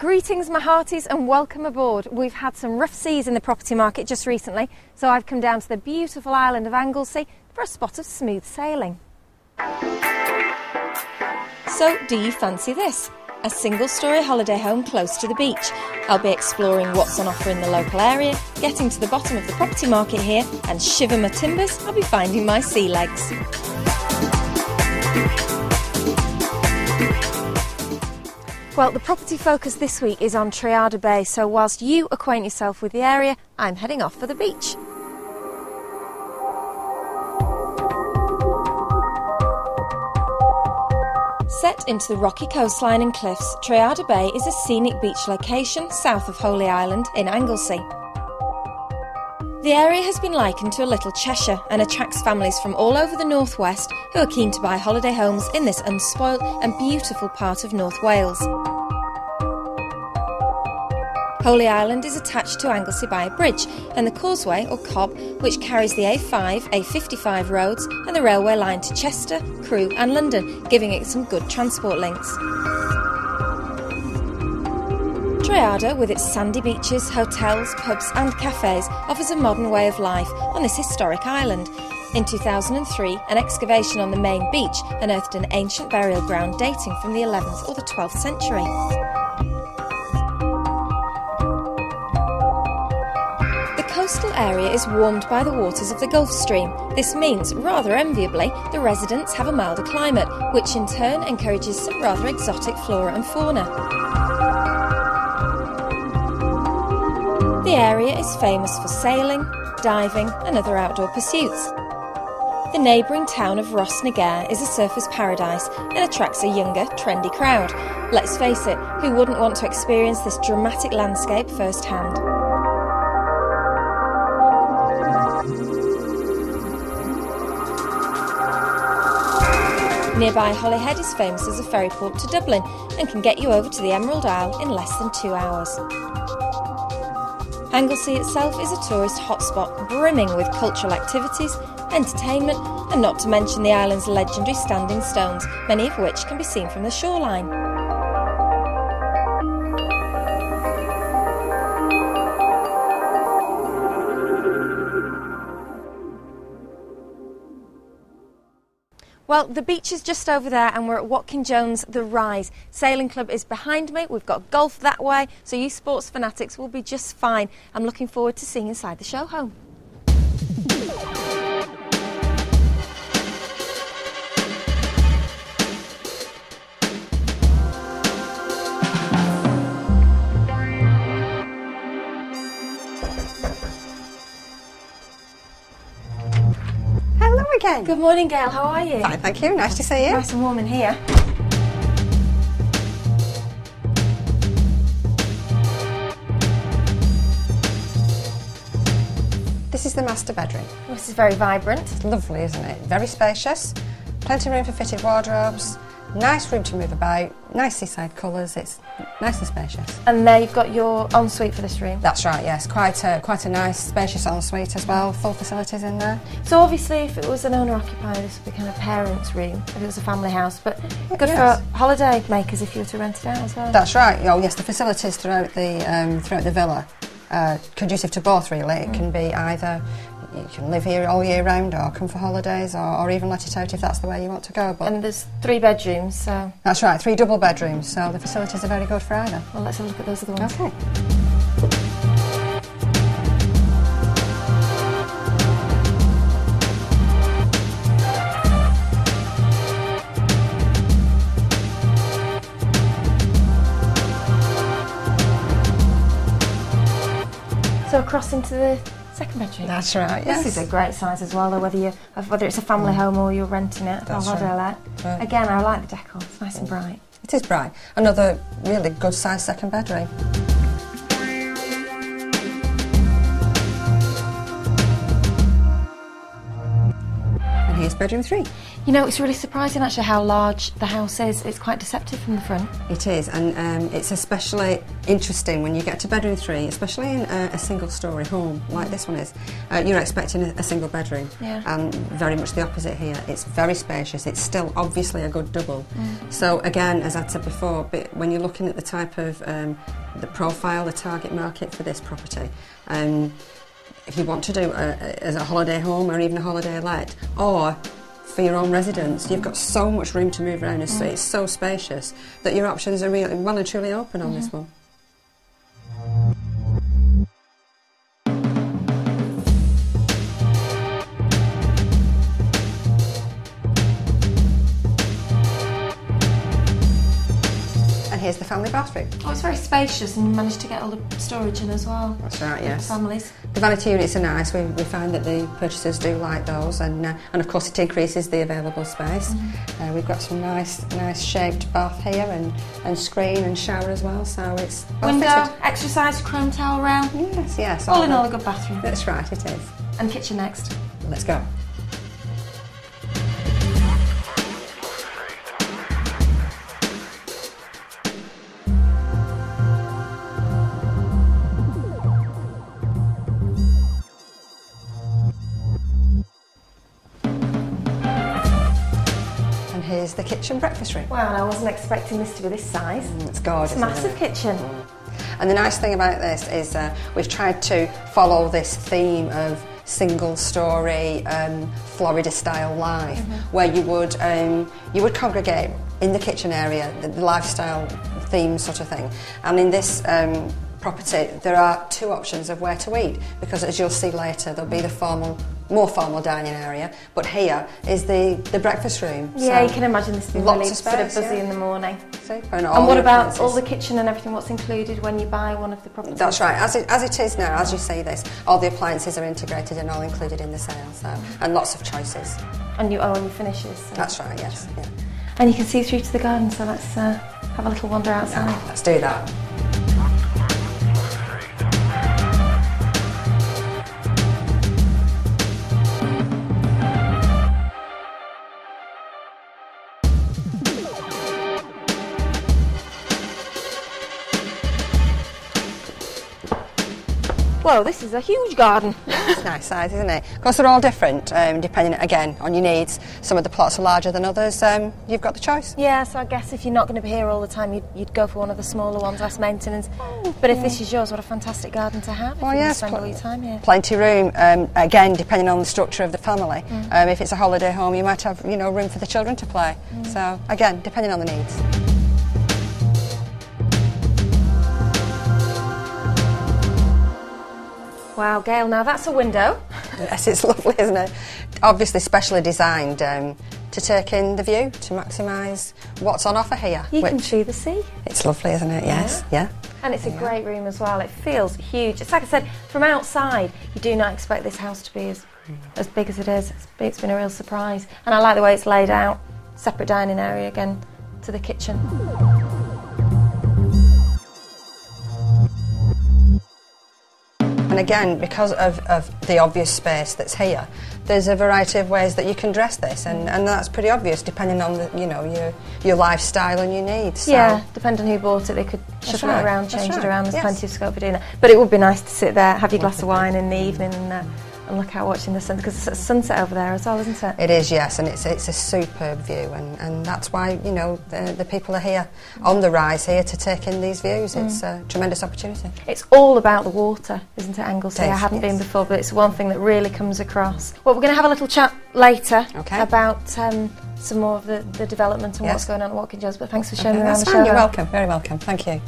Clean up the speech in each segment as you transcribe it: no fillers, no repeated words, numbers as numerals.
Greetings my hearties and welcome aboard. We've had some rough seas in the property market just recently, so I've come down to the beautiful island of Anglesey for a spot of smooth sailing. So do you fancy this? A single-storey holiday home close to the beach. I'll be exploring what's on offer in the local area, getting to the bottom of the property market here, and shiver my timbers, I'll be finding my sea legs. Well, the property focus this week is on Triada Bay, so whilst you acquaint yourself with the area, I'm heading off for the beach. Set into the rocky coastline and cliffs, Triada Bay is a scenic beach location south of Holy Island in Anglesey. The area has been likened to a little Cheshire and attracts families from all over the northwest who are keen to buy holiday homes in this unspoilt and beautiful part of North Wales. Holy Island is attached to Anglesey by a bridge and the causeway or cob which carries the A5, A55 roads and the railway line to Chester, Crewe and London, giving it some good transport links. Triada, with its sandy beaches, hotels, pubs and cafes, offers a modern way of life on this historic island. In 2003, an excavation on the main beach unearthed an ancient burial ground dating from the 11th or the 12th century. The coastal area is warmed by the waters of the Gulf Stream. This means, rather enviably, the residents have a milder climate, which in turn encourages some rather exotic flora and fauna. The area is famous for sailing, diving and other outdoor pursuits. The neighbouring town of Ross-na-Gare is a surfer's paradise and attracts a younger, trendy crowd. Let's face it, who wouldn't want to experience this dramatic landscape firsthand? Nearby Holyhead is famous as a ferry port to Dublin and can get you over to the Emerald Isle in less than 2 hours. Anglesey itself is a tourist hotspot brimming with cultural activities, entertainment and not to mention the island's legendary standing stones, many of which can be seen from the shoreline. Well, the beach is just over there and we're at Watkin Jones The Rise. Sailing Club is behind me, we've got golf that way, so you sports fanatics will be just fine. I'm looking forward to seeing inside the show home. Again. Good morning, Gail. How are you? Fine, thank you. Nice to see you. Nice and warm in here. This is the master bedroom. This is very vibrant. It's lovely, isn't it? Very spacious. Plenty of room for fitted wardrobes. Nice room to move about. Nice seaside colours. It's nice and spacious. And there you've got your ensuite for this room. That's right. Yes, quite a nice, spacious ensuite as well. Full facilities in there. So obviously, if it was an owner-occupier, this would be kind of parents' room. If it was a family house, but good for holiday makers if you were to rent it out as well. That's right. Oh yes, the facilities throughout the villa are conducive to both. Really, it can be either. You can live here all year round or come for holidays or even let it out if that's the way you want to go. But and there's 3 bedrooms, so... That's right, 3 double bedrooms, so the facilities are very good for either. Well, let's have a look at those other ones. Okay. So across into the second bedroom. That's right. Yes. This is a great size as well, though. Whether it's a family home or you're renting it or holiday let. Right. Again, I like the decor. It's nice and bright. It is bright. Another really good sized second bedroom. here's bedroom 3. You know, it's really surprising actually how large the house is. It's quite deceptive from the front. It is, and it's especially interesting when you get to bedroom 3, especially in a single-storey home like this one is. You're expecting a single bedroom, and very much the opposite here. It's very spacious. It's still obviously a good double. So again, as I'd said before, but when you're looking at the type of the profile, the target market for this property, if you want to do as a holiday home or even a holiday let, or for your own residence, you've got so much room to move around. It's so spacious that your options are really well and truly open on this one. Here's the family bathroom. Oh, it's very spacious, and you managed to get all the storage in as well. That's right, yes. For families. The vanity units are nice. We find that the purchasers do like those, and of course it increases the available space. We've got some nice shaped bath here, and screen and shower as well. So it's well window, fitted. extra size chrome towel rail. Yes. All in all, a good bathroom. That's right, it is. And kitchen next. Let's go. Here's the kitchen breakfast room. Wow, I wasn't expecting this to be this size. It's gorgeous. It's a massive kitchen. And the nice thing about this is we've tried to follow this theme of single-storey Florida-style life, where you would congregate in the kitchen area, the lifestyle theme sort of thing. And in this property, there are 2 options of where to eat, because as you'll see later, there'll be the more formal dining area, but here is the breakfast room. Yeah, so you can imagine this being really sort of busy in the morning. Super. And what about all the kitchen and everything? What's included when you buy one of the properties? That's right. As it is now, as you see this, all the appliances are integrated and all included in the sale. So, and lots of choices. And your finishes. So that's right. Yes. Yeah. And you can see through to the garden. So let's have a little wander outside. Yeah, let's do that. Whoa, this is a huge garden. It's nice size, isn't it? Of course, they're all different, depending, again, on your needs. Some of the plots are larger than others. You've got the choice. Yeah, so I guess if you're not going to be here all the time, you'd go for one of the smaller ones, less maintenance. But if this is yours, what a fantastic garden to have. Well, yes, spend all your time here. Plenty room. Again, depending on the structure of the family. If it's a holiday home, you might have, room for the children to play. So, again, depending on the needs. Wow, Gail, now that's a window. Yes, it's lovely, isn't it? Obviously specially designed to take in the view, to maximise what's on offer here. You can see the sea. It's lovely, isn't it? Yes, yeah. And it's a great room as well. It feels huge. It's like I said, from outside, you do not expect this house to be as big as it is. It's been a real surprise. And I like the way it's laid out. Separate dining area again to the kitchen. And again, because of the obvious space that's here, there's a variety of ways that you can dress this, and that's pretty obvious depending on your lifestyle and your needs. So. Yeah, depending on who bought it, they could shuffle it around, change it around. There's plenty of scope for doing that. But it would be nice to sit there, have your glass of wine in the evening, and look out watching the sun, because it's a sunset over there as well, isn't it? It is, yes, and it's a superb view, and that's why the people are here on the rise here to take in these views. It's a tremendous opportunity. It's all about the water, isn't it, Anglesey? I hadn't been before, but it's one thing that really comes across. Well, we're going to have a little chat later about some more of the development and what's going on at Watkin Jones, but thanks for showing me around the show. You're welcome, very welcome, thank you.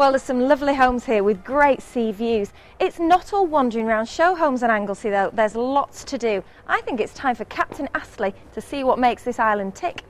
Well, there's some lovely homes here with great sea views. It's not all wandering around show homes in Anglesey though, there's lots to do. I think it's time for Captain Astley to see what makes this island tick.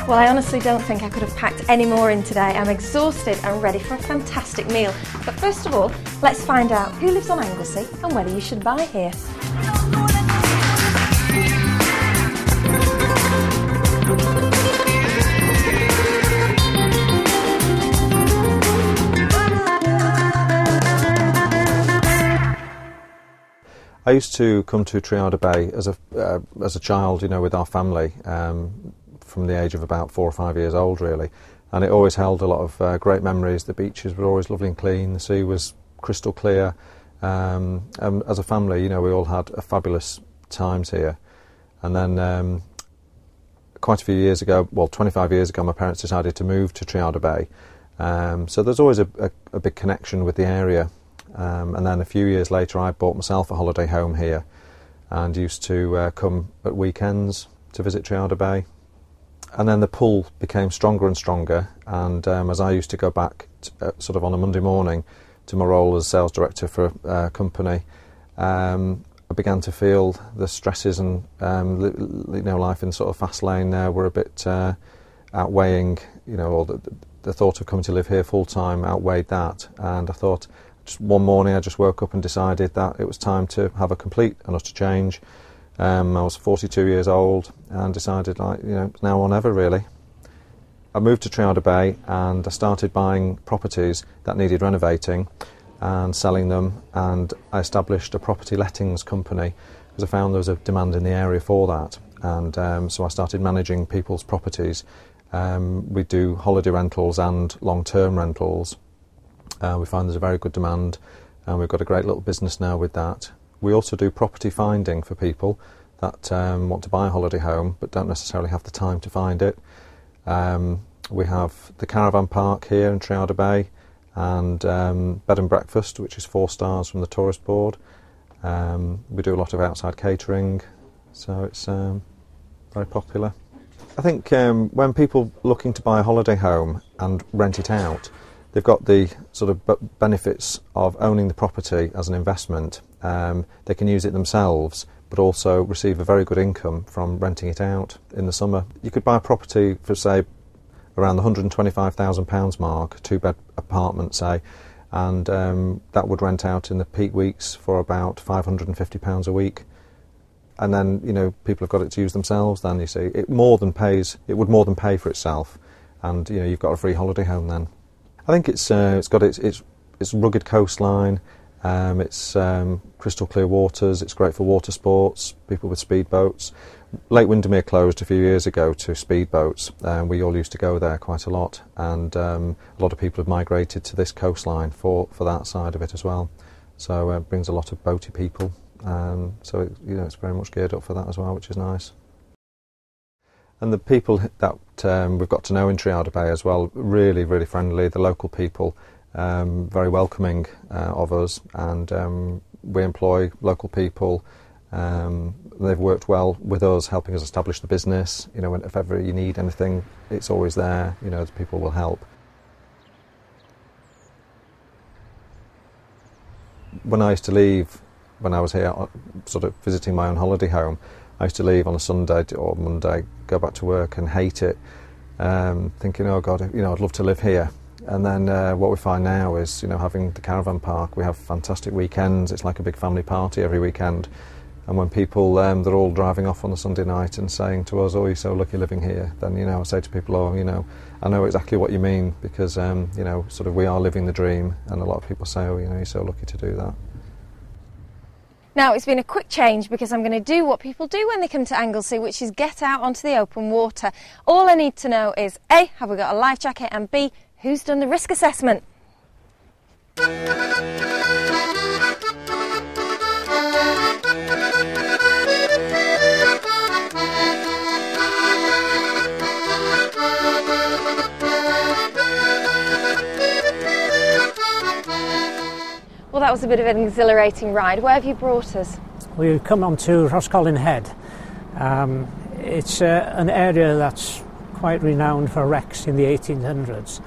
Well, I honestly don't think I could have packed any more in today. I'm exhausted and ready for a fantastic meal. But first of all, let's find out who lives on Anglesey and whether you should buy here. I used to come to Triada Bay as a child, you know, with our family, from the age of about 4 or 5 years old, really, and it always held a lot of great memories. The beaches were always lovely and clean. The sea was crystal clear. And as a family, you know, we all had a fabulous times here. And then quite a few years ago, well, 25 years ago, my parents decided to move to Triada Bay. So there's always a big connection with the area. And then a few years later I bought myself a holiday home here and used to come at weekends to visit Triada Bay. And then the pull became stronger and stronger, and as I used to go back sort of on a Monday morning to my role as sales director for a company, I began to feel the stresses and you know, life in sort of fast lane now were a bit outweighing, you know, or the thought of coming to live here full time outweighed that, and I thought, just one morning I just woke up and decided that it was time to have a complete and utter change. I was 42 years old and decided, like, you know, now or never really. I moved to Triada Bay and I started buying properties that needed renovating and selling them, and I established a property lettings company because I found there was a demand in the area for that, and so I started managing people's properties. We do holiday rentals and long-term rentals. We find there's a very good demand, and we've got a great little business now with that. We also do property finding for people that want to buy a holiday home but don't necessarily have the time to find it. We have the caravan park here in Triada Bay, and bed and breakfast, which is 4 stars from the tourist board. We do a lot of outside catering, so it's very popular. I think when people looking to buy a holiday home and rent it out, they've got the sort of benefits of owning the property as an investment. They can use it themselves, but also receive a very good income from renting it out in the summer. You could buy a property for, say, around the £125,000 mark, a 2-bed apartment, say, and that would rent out in the peak weeks for about £550 a week. And then, you know, people have got it to use themselves. Then you see, it would more than pay for itself, and you know, you've got a free holiday home then. I think it's got its rugged coastline. It's crystal clear waters. It's great for water sports, people with speedboats. Lake Windermere closed a few years ago to speedboats. We all used to go there quite a lot, and a lot of people have migrated to this coastline for that side of it as well. So it brings a lot of boaty people. So it's very much geared up for that as well, which is nice. And the people that we've got to know in Triada Bay as well, really, really friendly. The local people, very welcoming of us, and we employ local people. They've worked well with us, helping us establish the business. You know, if ever you need anything, it's always there. You know, the people will help. When I used to leave, when I was here, sort of visiting my own holiday home, I used to leave on a Sunday or Monday, go back to work and hate it, thinking, oh God, you know, I'd love to live here. And then what we find now is, you know, having the caravan park, we have fantastic weekends. It's like a big family party every weekend. And when people, they're all driving off on a Sunday night and saying to us, oh, you're so lucky living here, then, you know, I say to people, oh, you know, I know exactly what you mean, because, you know, sort of we are living the dream. And a lot of people say, oh, you know, you're so lucky to do that. Now, it's been a quick change because I'm going to do what people do when they come to Anglesey, which is get out onto the open water. All I need to know is A, have we got a life jacket, and B, who's done the risk assessment? Well, that was a bit of an exhilarating ride. Where have you brought us? We've come on to Roscollin Head. It's an area that's quite renowned for wrecks in the 1800s,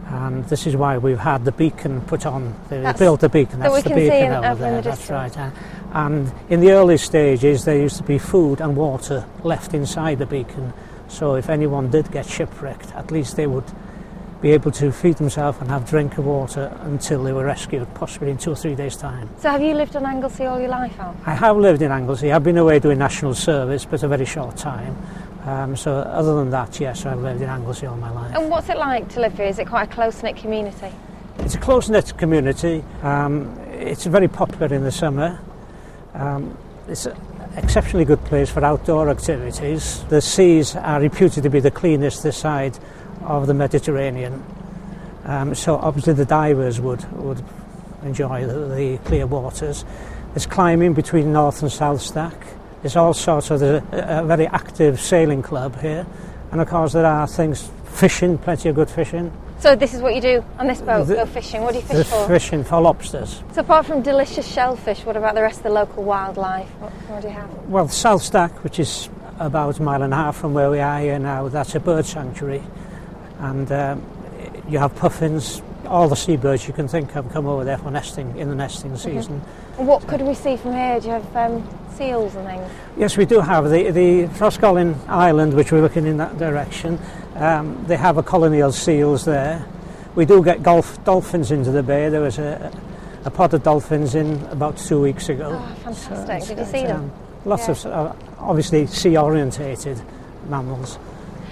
and this is why we've had the beacon put on. They built the beacon. That's the beacon over there. That's right. And in the early stages, there used to be food and water left inside the beacon. So if anyone did get shipwrecked, at least they would be able to feed themselves and have drink of water until they were rescued, possibly in 2 or 3 days' time. So have you lived on Anglesey all your life, Al? I have lived in Anglesey. I've been away doing national service, but a very short time. So other than that, yes, I've lived in Anglesey all my life. And what's it like to live here? Is it quite a close-knit community? It's a close-knit community. It's very popular in the summer. It's an exceptionally good place for outdoor activities. The seas are reputed to be the cleanest this side of the Mediterranean, so obviously the divers would enjoy the clear waters. There's climbing between North and South Stack. There's all sorts of a very active sailing club here, and of course there are things, fishing, plenty of good fishing. So this is what you do on this boat, go fishing. What do you fish for? Fishing for lobsters. So apart from delicious shellfish, what about the rest of the local wildlife? What do you have? Well, South Stack, which is about 1.5 miles from where we are here now, that's a bird sanctuary. And you have puffins, all the seabirds you can think of come over there for nesting in the nesting season. What could we see from here? Do you have seals and things? Yes, we do have the Roscollin Island, which we're looking in that direction. They have a colony of seals there. We do get dolphins into the bay. There was a pod of dolphins in about 2 weeks ago. Oh, fantastic. Did you see them? Lots of, obviously, sea-orientated mammals.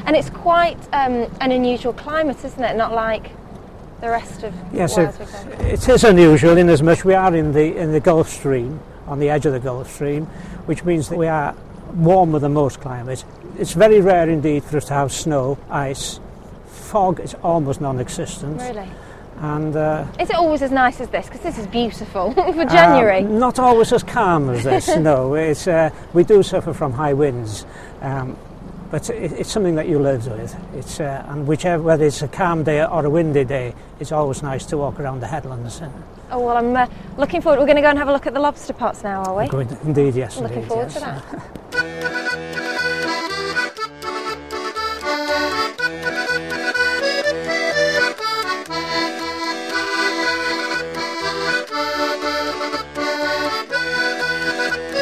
And it's quite an unusual climate, isn't it? Not like the rest of Yes, Wales we go. It is unusual in as much we are in the Gulf Stream, on the edge of the Gulf Stream, which means that we are warmer than most climates. It's very rare indeed for us to have snow, ice. Fog is almost non-existent. Really? And is it always as nice as this? Because this is beautiful for January. Not always as calm as this, no. It's, we do suffer from high winds. but it's something that you live with. It's and whether it's a calm day or a windy day, it's always nice to walk around the headlands. Oh, well, I'm looking forward. We're going to go and have a look at the lobster pots now, are we? Indeed, yes. Looking forward to that.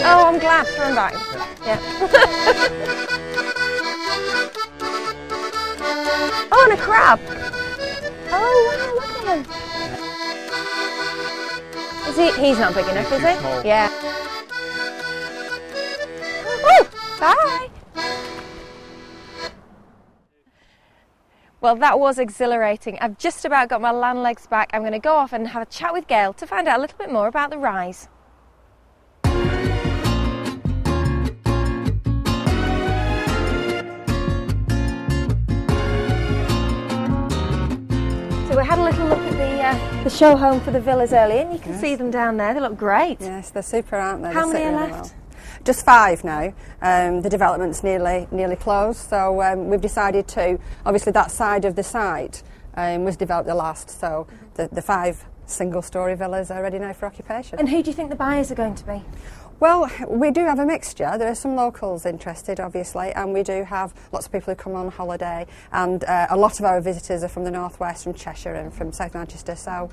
Oh, I'm glad. Throw him back. Yeah. Oh, and a crab. Oh, wow, look at him. Is he's not big enough, is he? Small. Yeah. Woo! Bye. Well, that was exhilarating. I've just about got my land legs back. I'm going to go off and have a chat with Gail to find out a little bit more about the rise. We had a little look at the show home for the villas earlier, and you can see them down there. They look great. Yes, they're super, aren't they? How many are left? Well. Just 5 now. The development's nearly closed, so we've decided to. Obviously, that side of the site was developed the last, so the 5 single-storey villas are ready now for occupation. And who do you think the buyers are going to be? Well, we do have a mixture. There are some locals interested, obviously, and we do have lots of people who come on holiday, and a lot of our visitors are from the northwest, from Cheshire and from South Manchester. So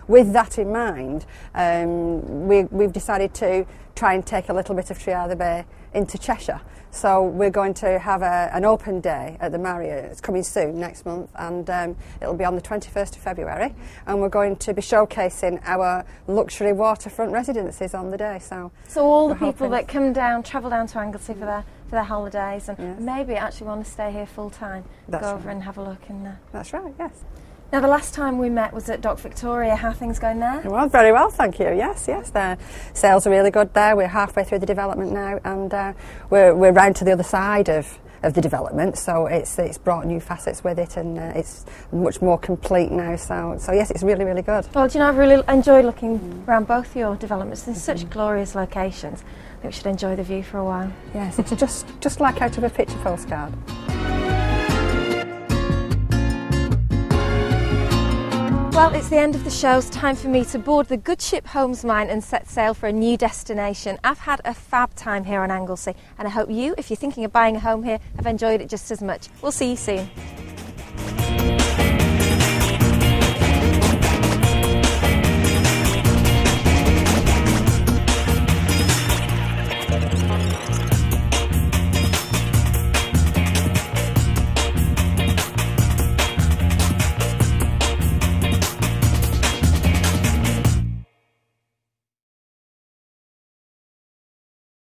with that in mind, we've decided to try and take a little bit of Triada Bay into Cheshire. So we're going to have an open day at the Marriott. It's coming soon, next month, and it'll be on the 21st of February, and we're going to be showcasing our luxury waterfront residences on the day. So all the people that come down, travel down to Anglesey for their holidays, and maybe actually want to stay here full time, go over and have a look. That's right, yes. Now, the last time we met was at Dock Victoria. How are things going there? Well, very well, thank you. Yes. The sales are really good there. We're halfway through the development now, and we're round to the other side of the development. So it's brought new facets with it, and it's much more complete now. So yes, it's really, really good. Well, do you know, I've really enjoyed looking around both your developments. They're such glorious locations. I think we should enjoy the view for a while. Yes, it's just like out of a picture postcard. Well, it's the end of the show. It's time for me to board the good ship Homesmine and set sail for a new destination. I've had a fab time here on Anglesey, and I hope you, if you're thinking of buying a home here, have enjoyed it just as much. We'll see you soon.